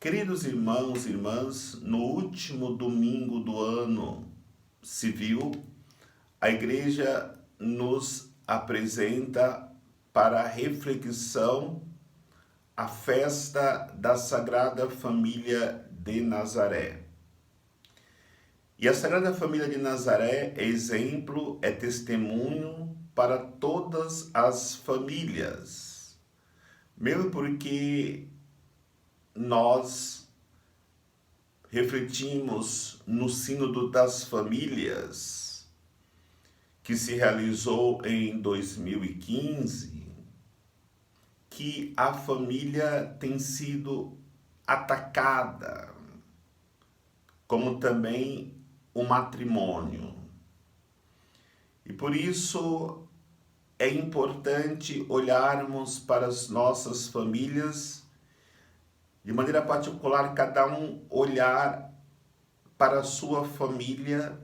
Queridos irmãos e irmãs, no último domingo do ano civil, a Igreja nos apresenta para a reflexão a festa da Sagrada Família de Nazaré. E a Sagrada Família de Nazaré é exemplo, é testemunho para todas as famílias, mesmo porque nós refletimos no Sínodo das Famílias, que se realizou em 2015, que a família tem sido atacada, como também o matrimônio. E por isso é importante olharmos para as nossas famílias, de maneira particular, cada um olhar para a sua família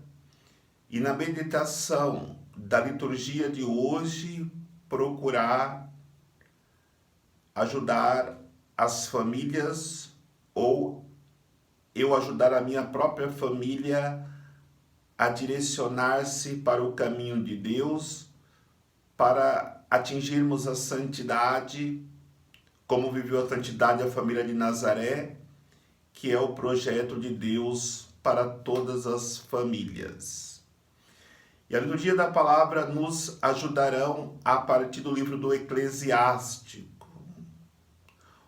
e na meditação da liturgia de hoje procurar ajudar as famílias ou eu ajudar a minha própria família a direcionar-se para o caminho de Deus, para atingirmos a santidade, como viveu a santidade a família de Nazaré, que é o projeto de Deus para todas as famílias. E a liturgia da palavra nos ajudarão a partir do livro do Eclesiástico.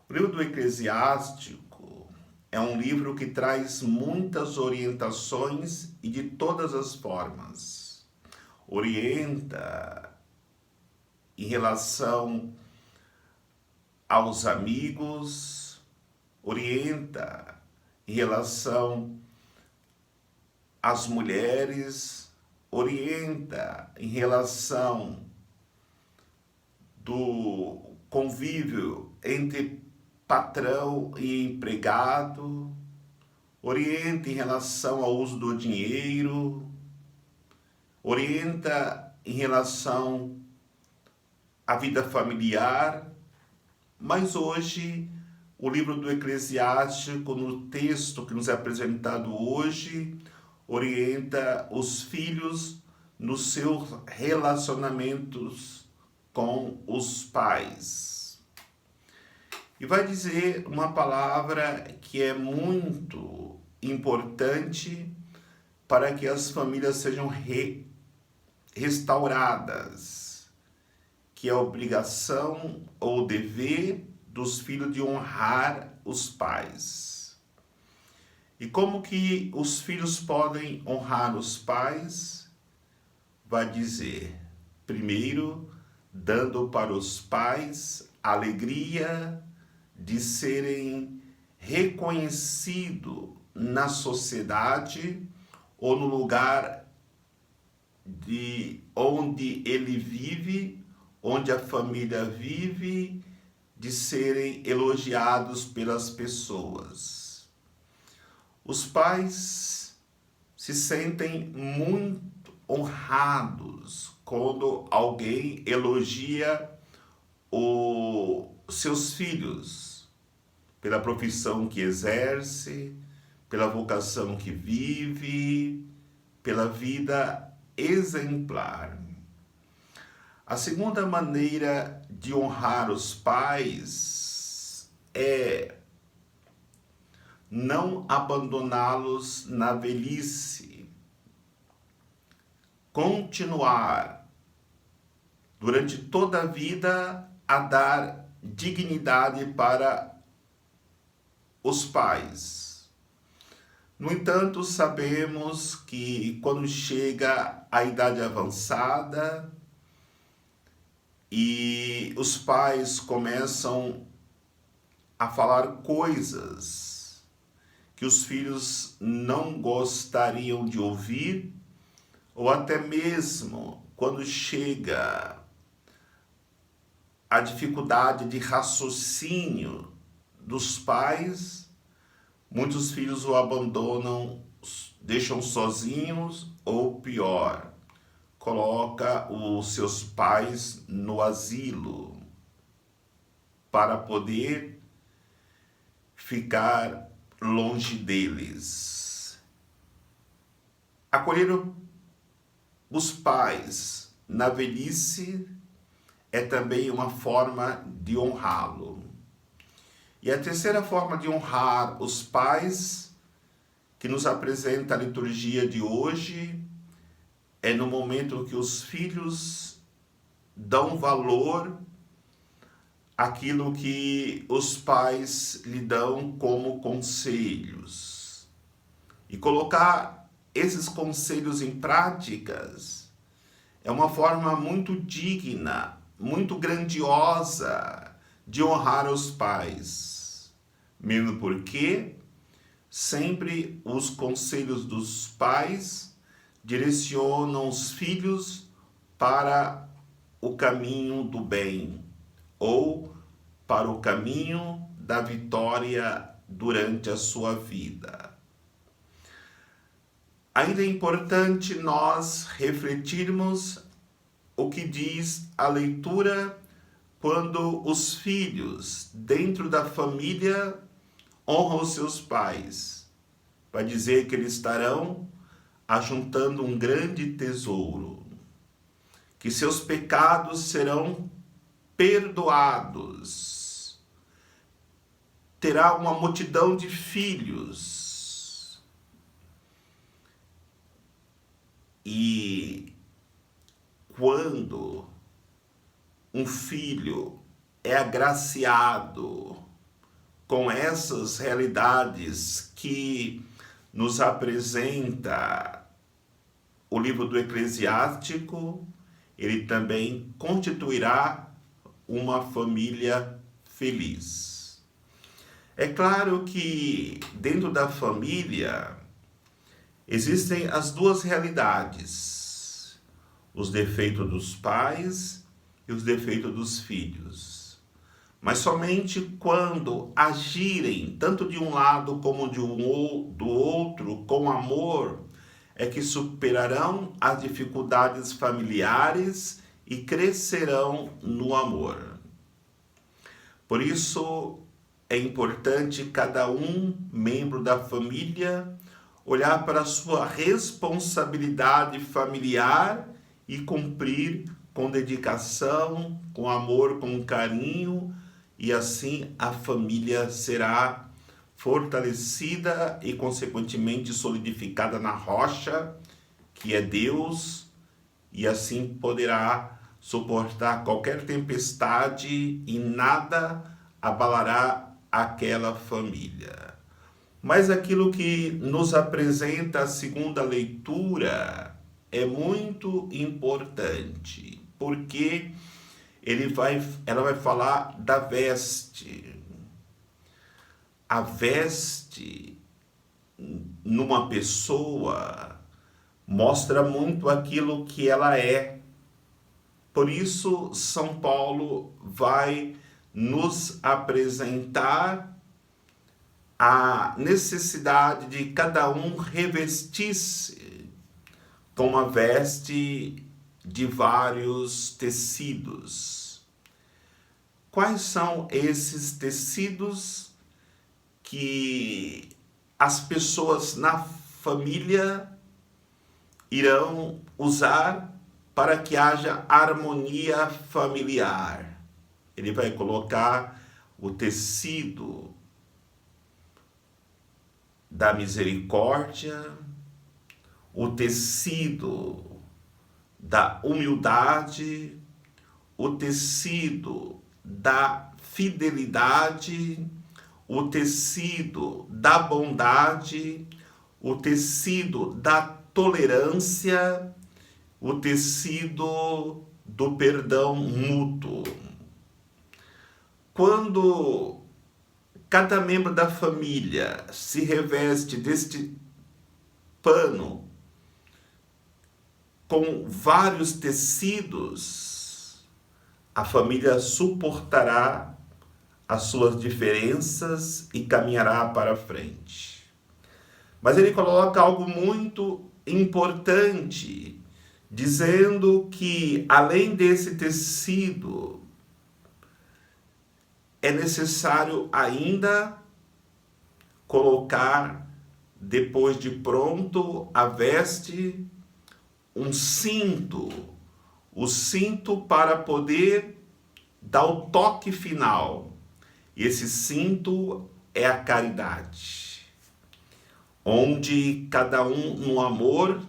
O livro do Eclesiástico é um livro que traz muitas orientações e de todas as formas. Orienta em relação aos amigos, orienta em relação às mulheres, orienta em relação do convívio entre patrão e empregado, orienta em relação ao uso do dinheiro, orienta em relação à vida familiar. Mas hoje, o livro do Eclesiástico, no texto que nos é apresentado hoje, orienta os filhos nos seus relacionamentos com os pais. E vai dizer uma palavra que é muito importante para que as famílias sejam restauradas, que é a obrigação ou dever dos filhos de honrar os pais. E como que os filhos podem honrar os pais? Vai dizer, primeiro, dando para os pais a alegria de serem reconhecidos na sociedade ou no lugar de onde ele vive, onde a família vive, de serem elogiados pelas pessoas. Os pais se sentem muito honrados quando alguém elogia seus filhos pela profissão que exerce, pela vocação que vive, pela vida exemplar. A segunda maneira de honrar os pais é não abandoná-los na velhice. Continuar durante toda a vida a dar dignidade para os pais. No entanto, sabemos que quando chega a idade avançada e os pais começam a falar coisas que os filhos não gostariam de ouvir, ou até mesmo quando chega a dificuldade de raciocínio dos pais, muitos filhos o abandonam, deixam sozinhos ou pior, coloca os seus pais no asilo para poder ficar longe deles. Acolher os pais na velhice é também uma forma de honrá-lo. E a terceira forma de honrar os pais que nos apresenta a liturgia de hoje é no momento que os filhos dão valor àquilo que os pais lhe dão como conselhos. E colocar esses conselhos em práticas é uma forma muito digna, muito grandiosa de honrar os pais. Mesmo porque sempre os conselhos dos pais direcionam os filhos para o caminho do bem ou para o caminho da vitória durante a sua vida. Ainda é importante nós refletirmos o que diz a leitura quando os filhos dentro da família honram os seus pais. Vai dizer que eles estarão ajuntando um grande tesouro, que seus pecados serão perdoados, terá uma multidão de filhos. E quando um filho é agraciado com essas realidades que nos apresenta o livro do Eclesiástico, ele também constituirá uma família feliz. É claro que dentro da família existem as duas realidades, os defeitos dos pais e os defeitos dos filhos. Mas somente quando agirem, tanto de um lado como do outro, com amor, é que superarão as dificuldades familiares e crescerão no amor. Por isso, é importante cada membro da família olhar para a sua responsabilidade familiar e cumprir com dedicação, com amor, com carinho, e assim a família será fortalecida e consequentemente solidificada na rocha, que é Deus, e assim poderá suportar qualquer tempestade e nada abalará aquela família. Mas aquilo que nos apresenta a segunda leitura é muito importante, porque ela vai falar da veste. A veste numa pessoa mostra muito aquilo que ela é. Por isso, São Paulo vai nos apresentar a necessidade de cada um revestir-se com uma veste de vários tecidos. Quais são esses tecidos que as pessoas na família irão usar para que haja harmonia familiar? Ele vai colocar o tecido da misericórdia, o tecido da humildade, o tecido da fidelidade, o tecido da bondade, o tecido da tolerância, o tecido do perdão mútuo. Quando cada membro da família se reveste deste pano com vários tecidos, a família suportará as suas diferenças e caminhará para frente. Mas ele coloca algo muito importante, dizendo que além desse tecido, é necessário ainda colocar, depois de pronto, a veste, um cinto, o cinto para poder dar o toque final. E esse cinto é a caridade, onde cada um no amor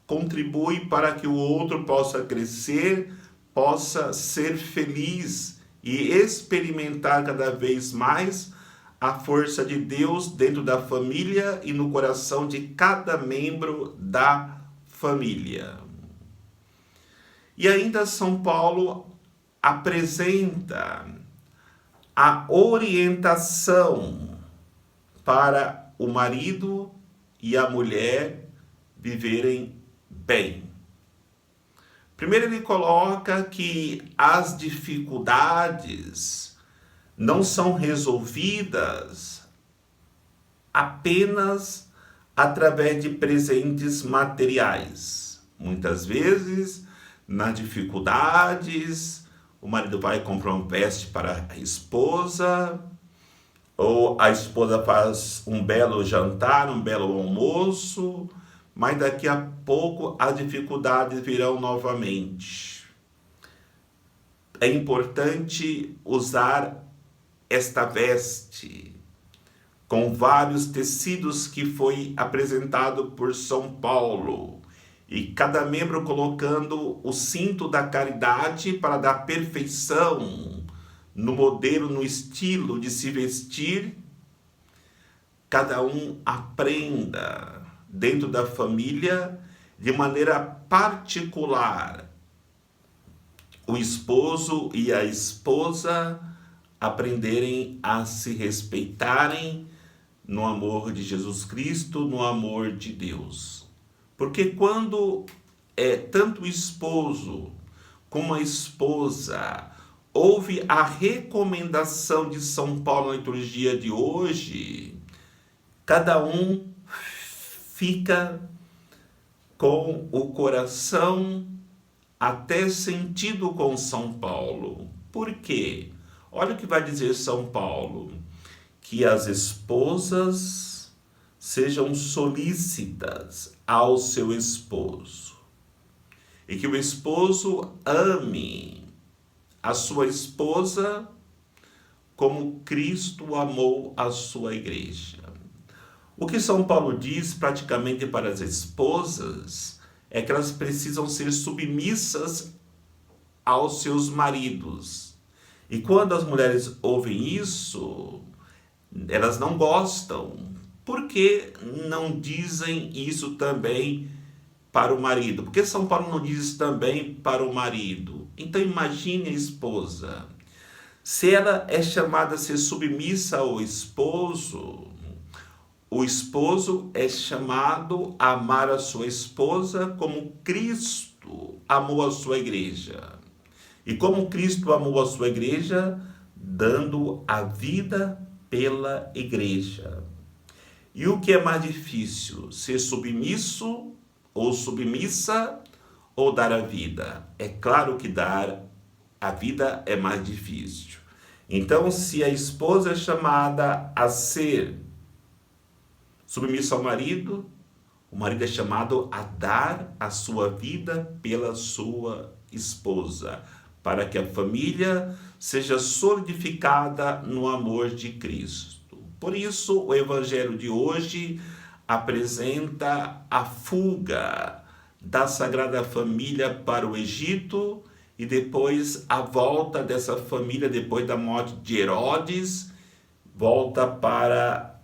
contribui para que o outro possa crescer, possa ser feliz e experimentar cada vez mais a força de Deus dentro da família e no coração de cada membro da família. E ainda São Paulo apresenta a orientação para o marido e a mulher viverem bem. Primeiro ele coloca que as dificuldades não são resolvidas apenas através de presentes materiais. Muitas vezes, nas dificuldades, o marido vai comprar uma veste para a esposa, ou a esposa faz um belo jantar, um belo almoço, mas daqui a pouco as dificuldades virão novamente. É importante usar esta veste com vários tecidos que foi apresentado por São Paulo, e cada membro colocando o cinto da caridade para dar perfeição no modelo, no estilo de se vestir. Cada um aprenda dentro da família, de maneira particular, o esposo e a esposa aprenderem a se respeitarem no amor de Jesus Cristo, no amor de Deus. Porque quando tanto o esposo como a esposa ouve a recomendação de São Paulo na liturgia de hoje, cada um fica com o coração até sentido com São Paulo. Por quê? Olha o que vai dizer São Paulo: que as esposas sejam solícitas ao seu esposo, e que o esposo ame a sua esposa como Cristo amou a sua igreja. O que São Paulo diz praticamente para as esposas é que elas precisam ser submissas aos seus maridos. E quando as mulheres ouvem isso, elas não gostam. Por que não dizem isso também para o marido? Por que São Paulo não diz isso também para o marido? Então imagine a esposa. Se ela é chamada a ser submissa ao esposo, o esposo é chamado a amar a sua esposa como Cristo amou a sua igreja. E como Cristo amou a sua igreja, dando a vida pela igreja. E o que é mais difícil? Ser submisso ou submissa ou dar a vida? É claro que dar a vida é mais difícil. Então, se a esposa é chamada a ser submissa ao marido, o marido é chamado a dar a sua vida pela sua esposa, para que a família seja solidificada no amor de Cristo. Por isso, o Evangelho de hoje apresenta a fuga da Sagrada Família para o Egito e depois a volta dessa família, depois da morte de Herodes, volta para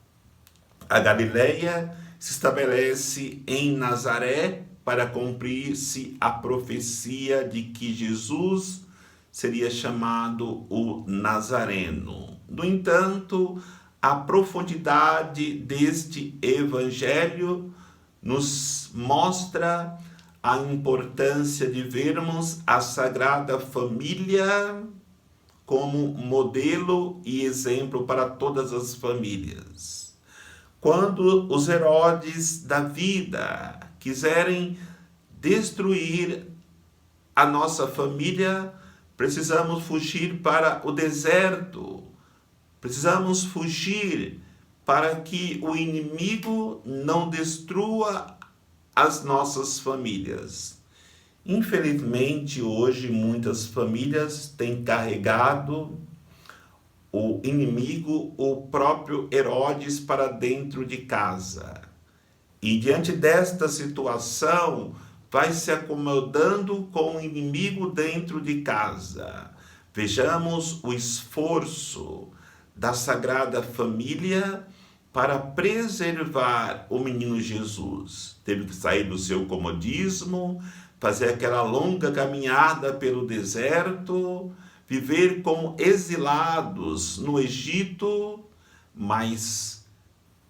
a Galileia, se estabelece em Nazaré para cumprir-se a profecia de que Jesus seria chamado o Nazareno. No entanto, a profundidade deste evangelho nos mostra a importância de vermos a Sagrada Família como modelo e exemplo para todas as famílias. Quando os Herodes da vida quiserem destruir a nossa família, precisamos fugir para o deserto. Precisamos fugir para que o inimigo não destrua as nossas famílias. Infelizmente, hoje muitas famílias têm carregado o inimigo, o próprio Herodes, para dentro de casa. E diante desta situação, vai se acomodando com o inimigo dentro de casa. Vejamos o esforço da Sagrada Família para preservar o menino Jesus. Teve que sair do seu comodismo, fazer aquela longa caminhada pelo deserto, viver como exilados no Egito, mas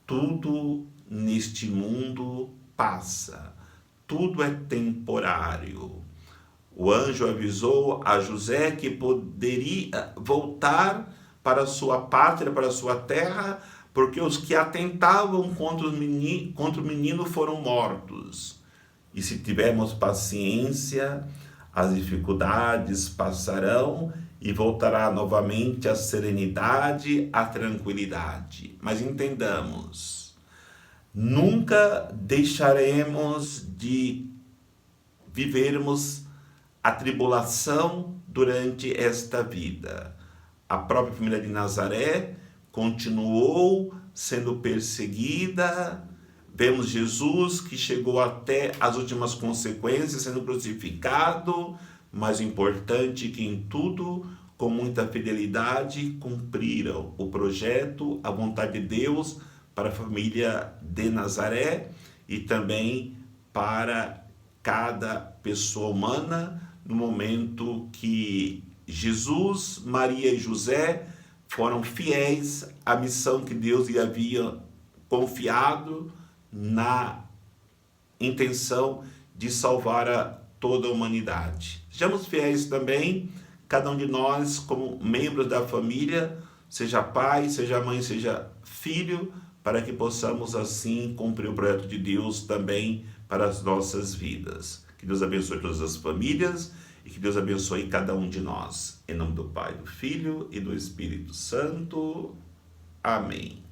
tudo neste mundo passa, tudo é temporário. O anjo avisou a José que poderia voltar para sua pátria, para sua terra, porque os que atentavam contra o menino foram mortos. E se tivermos paciência, as dificuldades passarão e voltará novamente a serenidade, a tranquilidade. Mas entendamos, nunca deixaremos de vivermos a tribulação durante esta vida. A própria família de Nazaré continuou sendo perseguida. Vemos Jesus que chegou até as últimas consequências, sendo crucificado, mas o importante é que em tudo, com muita fidelidade, cumpriram o projeto, a vontade de Deus para a família de Nazaré e também para cada pessoa humana, no momento que Jesus, Maria e José foram fiéis à missão que Deus lhe havia confiado, na intenção de salvar toda a humanidade. Sejamos fiéis também, cada um de nós, como membros da família, seja pai, seja mãe, seja filho, para que possamos assim cumprir o projeto de Deus também para as nossas vidas. Que Deus abençoe todas as famílias e que Deus abençoe cada um de nós. Em nome do Pai, do Filho e do Espírito Santo. Amém.